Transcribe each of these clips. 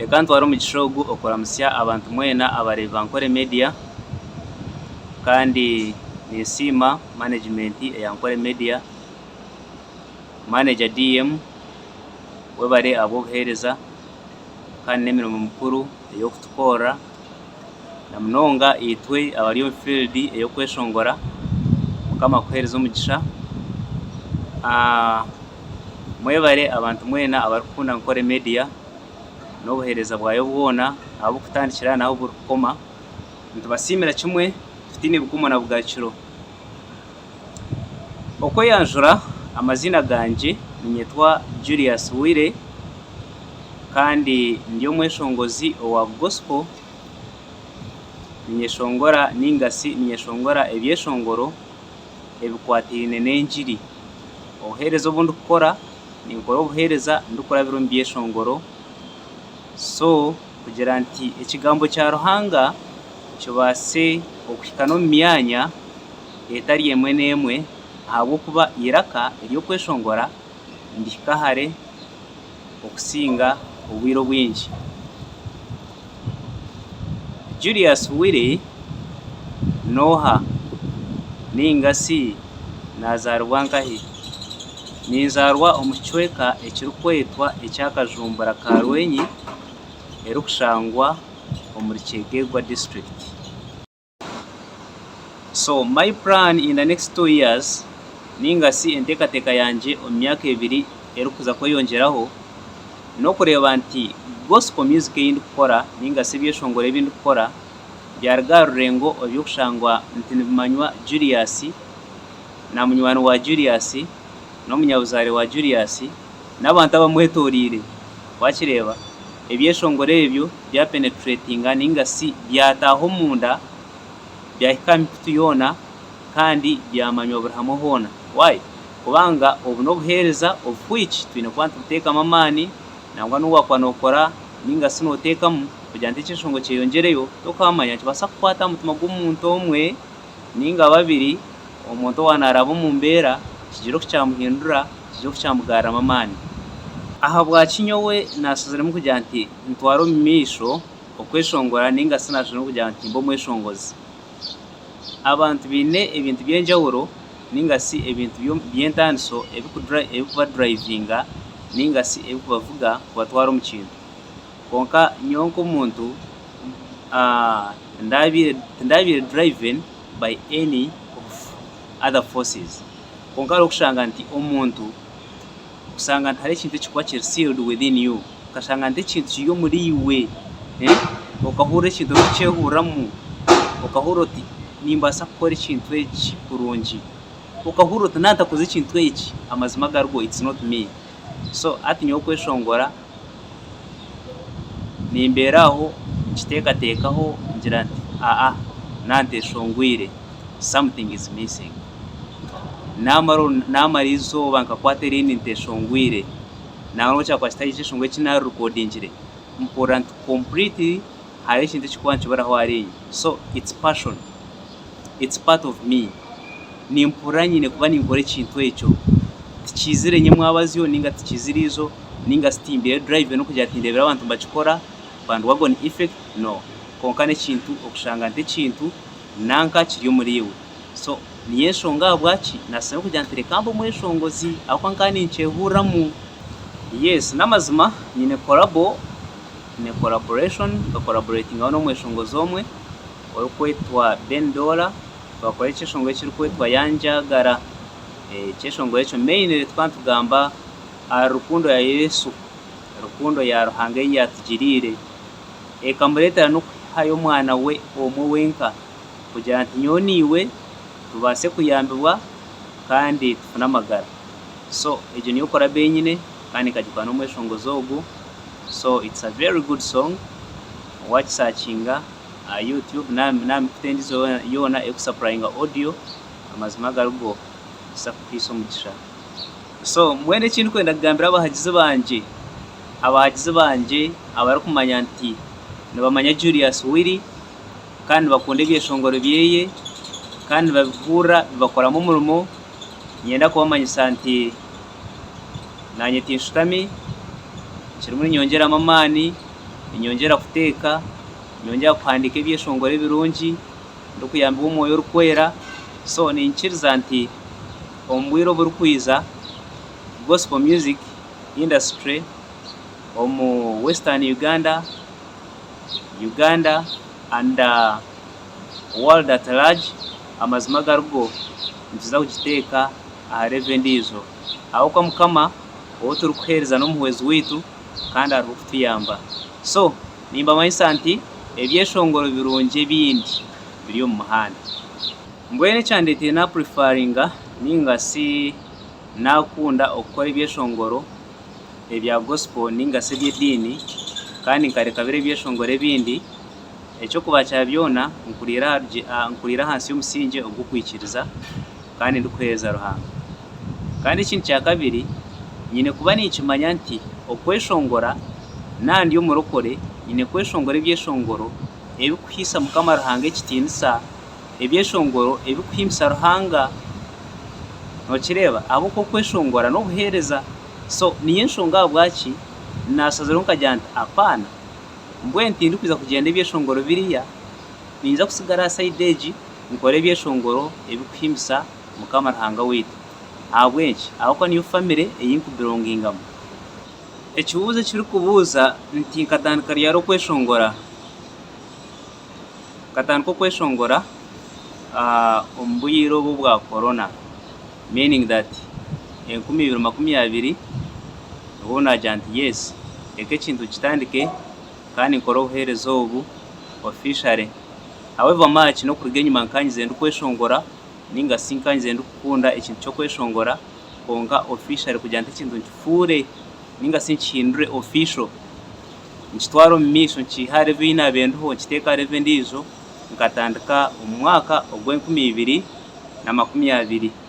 Reka ntware omugisha ogu okuramusya abantu mwena abareeba Nkore Media kandi nesiima management eya Nkore Media, manager DM webare ab'obuheereza kandi n'emirimo mikuru ey'okutukorra na munonga itwe abari omu field ey'okweshongora. Mukama akuheereze omugisha. Mwebare abantu mwena abarikukunda Nkore Media n'obuheereza bwayo bwona ab'okutandikira naho burikukoma. Nitubasiimira kimwe tutiine bugumo na bwakiro. Okweyanjura amazina gangye ninyetwa Julius Wire kandi ndi omweshongozi owa gospel. Ninyeshongora ningasi ninyeshongora ebyeshongoro ebikwatiine n'enjiri. Obuheereza obu ndikukora ninkora obuheereza ndikurabira omu byeshongoro, so kugira nti ekigambo kya Ruhanga kibaase okuhika n'omu myanya etari emwe n'emwe ahabw'okuba iraka ery'okweshongora ndihikahare okusinga obwire obwingi. Julius Wire nooha ningasi nazaaribwa nkahi? Ninzaarwa omu kicweka ekirikwetwa eky'Akajumbura ka Rwenyi erikushangwa omuri Kyegegwa district. So my plan in the next 2 years ningasi enteekateeka yangye omu myaka 2 erikuza kweyongyeraho n'okureeba nti gospel music ei ndikukora ningasi ebyeshongoro ebi ndikukora byaruga aha rurengo eby'okushangwa nti nibimanywa Julius na munywani wa Julius n'omunyabuzaare wa Julius n'abantu abamwetoroire. Wakireeba ebyeshongoro ebyo bya penetratinga ningasi byataaha omunda byahika mikutu yoona kandi byamanywa buri hamwe hoona. Why? Kubanga obu n'obuheereza of which twine kuba nitubuteekamu amaani nangwa n'owakuba nookora ningasi nooteekamu kugira nti ekyeshongoro kyeyongyereyo tokamanya kibaasa kukwata omutima gw'omuntu omwe ninga babiri, omuntu owa naaraba omu mbeera kigire oku kyamuhindura kigire oku kyamugarramu amaani. Aha bwakinyowe naasoziremu kugira nti ntwara omu maisho okweshongora ningasi naasoziremu kugira nti mbe omweshongozi. Abantu biine ebintu by'enjawulo ningasi ebintu by'entandiso ebikubadrivinga ningasi ebikubavuga kubatwara omu kintu. Konka nyowe nk'omuntu tindabiire driven by any of other forces. Konka hariho okushanga nti omuntu kusanga nti hari ekintu ekikuba kiri sealed within you, okashanga nti ekintu kiri omuri iwe, okahurra ekintu okukyehurramu, okahurra oti nimbaasa kukora ekintu eki kurungi, okahurra oti nantakoze ekintu eki amazima garwo it's not me. So hati nyowe okweshongora nimbeera aho nkiteekateekaho ngira nti nanteshongwire, something is missing. Naamara izooba nkakwata erindi nteshongwire nangwa kyakuba kitari ekyeshongoro eki naarekodingire mpurra nti completely hari ekintu ekikuba nikiburaho hariya. So it's passion, it's part of me. Nimpurra nyine kuba ninkora ekintu ekyo tikizire nye mwabazyo ninga tikizire izo ninga sitimbire drive n'okugira ati ndebera abantu bakikora bandwagon effect no. Konka n'ekintu okushanga nti ekintu nanka kiri omuri iwe. So niyo ensonga bwaki naasaba kugira nti reka mbe omweshongozi ahabw'okuba nkaba ninkyehurramu. Yes, n'amazima nyine collaboration ngacollaboratingaho n'omweshongozi omwe orikwetwa Ben Dola. Twakora ekyeshongoro ekirikwetwa Yanjagara. Ekyeshongoro ekyo mainly tukaba nitugamba aha rukundo ya Yesu, rukundo ya Ruhanga ei yatugiriire ekamureetera n'okwihayo omwana we omwe wenka kugira nti nyowe niiwe tubaase kuyambibwa kandi tufune amagara. So egyo niyo koraba enyine kandi nkagikora n'omweshongozi ogu. So it's a very good song. Wakisakinga YouTube namikutendizo yoona ekusupplyinga audio amazima garugo isa kukwisa omugisha. So mwene ekintu kwenda kugambira abahagizi banje abarikumanya nti nibamanya Julius Wire kandi bakunda ebyeshongoro byeye kandi babihurra bibakoramu omurimo. Nyenda kubamanyisa nti nanye tinshutami kirimu ninyongeramu amaani inyongera kuteeka, inyongera kuhandika ebyeshongoro ebirungi ndikuyamba omwoyo orikwera. So ninkiriza nti omu bwire oburikwiza gospel music industry omu Western Uganda and world at large, amazima garigo nituza kugiteeka aha level ndiizo ahabw'okuba Mukama owo turikuheereza n'omuhwezi witu kandi ariho kutuyamba. So nimbamanyisa nti ebyeshongoro birungi ebindi biri omu muhanda. Mbwenu ekyandeetiire naprefaringa ningasi nakunda okukora ebyeshongoro ebya gospel ningasi eby'ediini kandi nkareka bire ebyeshongoro ebindi, ekyokuba kya byona nkurira hansi y'omusingi ogw'okwikiriza kandi ndikuheereza Ruhanga. Kandi ekintu kya kabiri nyine kuba ninkimanya nti okweshongora nandi omurokore nyine kweshongora ebyeshongoro ebikuhiisa Mukama Ruhanga ekitiinisa, ebyeshongoro ebikuhiimisa Ruhanga. Nokireeba ahabw'okuba okweshongora n'obuheereza. So niyo enshonga ahabwaki nasazireho nkagira nti apana, mbwenu tindikwiza kugenda ebyeshongoro biriya, ninza kusigara aha side egi nkora ebyeshongoro ebikuhiimisa Mukama Ruhanga witu. Ahabw'eki ahabw'okuba niyo family eyinkubirongingamu. Ekibuuzo ekirikubuuza nti nkatandika ryari okweshongora. Nkatandika okweshongora omu bwire obu bwa corona, meaning that 2020 nibwo nagira nti yes reka ekintu kitandike kandi nkora obuheereza obu officially. However much n'okuruga enyuma nkanyize ndikweshongora ningasi nkanyize ndikukunda ekintu ky'okweshongora konka officially kugira nti ekintu nkifuure ningasi nkihindure official, nkitwara omu maisho nkiha level ei nabendiho nkiteeka level ndiizo, nkatandika omu mwaka ogw'2020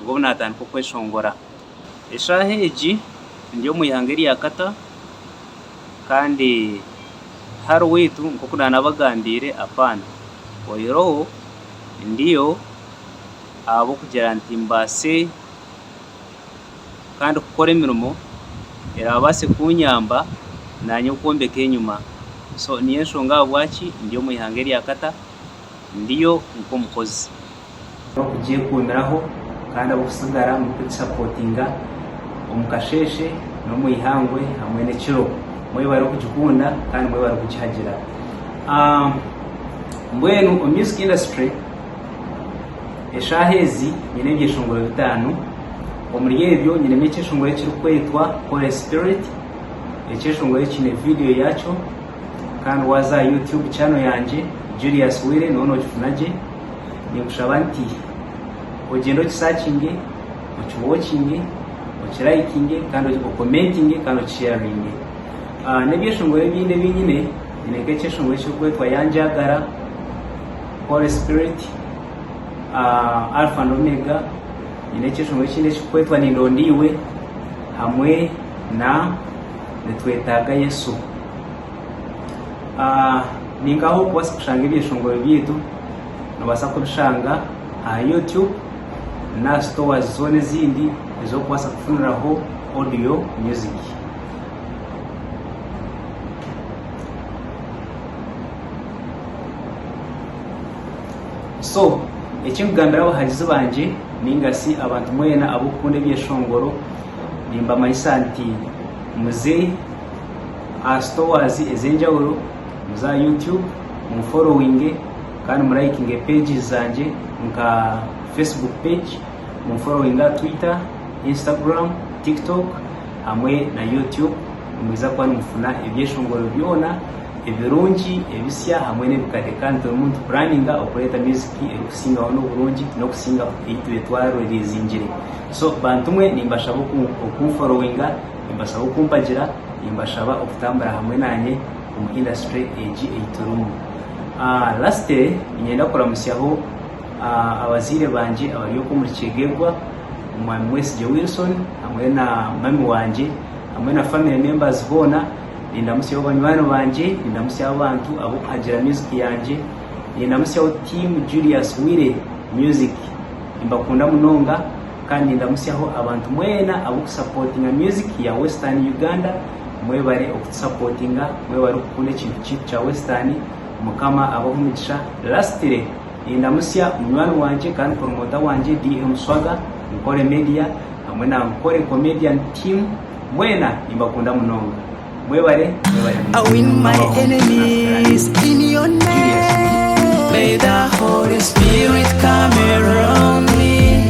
nibwo natandika okweshongora. Eshaaha egi ndi omu ihanga erya Kata kandi hari witu nk'oku naanabagambiire apana oihireho ndiyo ahabw'okugira nti mbaase kandi kukora emirimo erabaase kunyamba nanye okwombeka enyuma. So niyo enshonga ahabwaki ndi omu ihanga erya Kata ndiyo nk'omukozi okugyekuumiraho kandi ahabw'okusigara mukugisapotinga omu kasheshe n'omu ihangwe hamwe n'ekiro, mwebare okugikunda kandi mwebare okugihagira. Mbwenu omu music industry eshaaha ezi nyine ebyeshongoro 5. Omuri ebyo nyinemu ekyeshongoro ekirikwetwa Holy Spirit, ekyeshongoro ekine video yakyo kandi waza YouTube channel yanje Julius Wire nono okifunagye. Ninkushaba nti ogenda okisakinge, okiwatchinge, okilikinge kandi okomentinge kandi okisharinge. N'ebyeshongoro ebindi ebinyine nyine ekyeshongoro ekirikwetwa Yanjagara, Holy Spirit, Alpha and Omega, nyine ekyeshongoro ekindi ekirikwetwa Nindondiiwe hamwe na Nitwetaaga Yesu. Ninkaho kubaasa kushanga ebyeshongoro byaitu nobaasa kubishanga aha YouTube na stores zone ezindi ezokubaasa kufuniraho audio music. So ekinkugambiraho abahagizi banje ningasi abantu mwena abokukunda ebyeshongoro nimbamanyisa nti muze aha stores ezenjawulo, muza YouTube mufollowinge kandi murayikinge pages zanje nka Facebook page, mufollowinga Twitter, Instagram, TikTok hamwe na YouTube. Mwiza kuba nimufuna ebyeshongoro byona ebirungi ebisya hamwe n'ebikade kandi turi muntu planninga okureta music ekusingaho n'oburungi n'okusinga eitu etwarorezingire. So bantu mwe nimbashaba okumfollowinga, nimbashaba okumpagira, nimbashaba okutambura hamwe nanye mu industry egi eiturumu. Last day nyenda kuramusyaho abazire banje abari okumuri Kyegegwa, Mwami Wesley Wilson hamwe na mami wanje hamwe na family members bona. Nindamusyaho banywani banje, nindamusyaho abantu abokuhagira music yanje, nindamusyaho team Julius Wire Music imbakunda munonga kandi nindamusyaho abantu mwena abokusupportinga music ya Western Uganda mwebare okutusupportinga, mwebare okukunda ekintu kitu kya Western. Mukama abahumugisha. Lastly indamusya munywani wanje kandi promoter wanje DM Swaga Nkore Media hamwe na Nkore Comedian Team, mwena imbakunda munonga. Mwebare I win my enemies in your name. May the Holy Spirit come around me.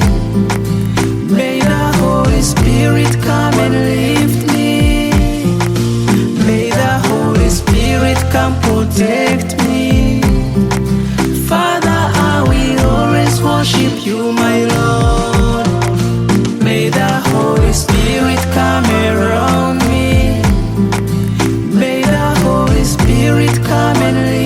May the Holy Spirit come and lift me. May the Holy Spirit come protect me. Father, I will always worship you, my Lord. May the Holy Spirit come around me. May the Holy Spirit come and live.